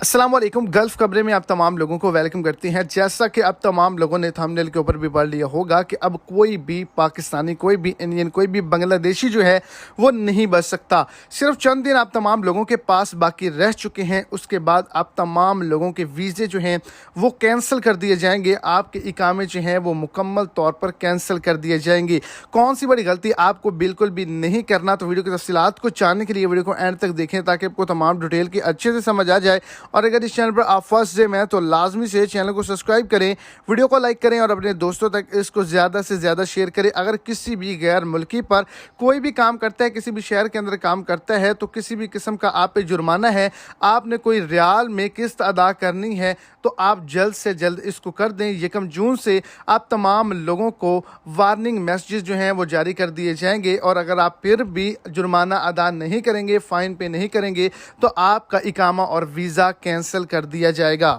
अस्सलाम वालेकुम। गल्फ खबरें में आप तमाम लोगों को वेलकम करती हैं। जैसा कि अब तमाम लोगों ने थंबनेल के ऊपर भी पढ़ लिया होगा कि अब कोई भी पाकिस्तानी, कोई भी इंडियन, कोई भी बांग्लादेशी जो है वो नहीं बच सकता। सिर्फ चंद दिन आप तमाम लोगों के पास बाकी रह चुके हैं, उसके बाद आप तमाम लोगों के वीज़े जो हैं वो कैंसिल कर दिए जाएंगे। आपके इकामे जो हैं वो मुकम्मल तौर पर कैंसिल कर दिए जाएंगे। कौन सी बड़ी गलती आपको बिल्कुल भी नहीं करना, तो वीडियो की तफसीलात को जानने के लिए वीडियो को एंड तक देखें ताकि आपको तमाम डिटेल की अच्छे से समझ आ जाए। और अगर इस चैनल पर आप फर्स्ट डे में तो लाजमी से चैनल को सब्सक्राइब करें, वीडियो को लाइक करें और अपने दोस्तों तक इसको ज़्यादा से ज़्यादा शेयर करें। अगर किसी भी गैर मुल्की पर कोई भी काम करता है, किसी भी शहर के अंदर काम करता है, तो किसी भी किस्म का आप पे जुर्माना है, आपने कोई रियाल में किस्त अदा करनी है, तो आप जल्द से जल्द इसको कर दें। 1 जून से आप तमाम लोगों को वार्निंग मैसेजेस जो हैं वो जारी कर दिए जाएंगे। और अगर आप फिर भी जुर्माना अदा नहीं करेंगे, फ़ाइन पे नहीं करेंगे, तो आपका इकामा और वीज़ा कैंसिल कर दिया जाएगा।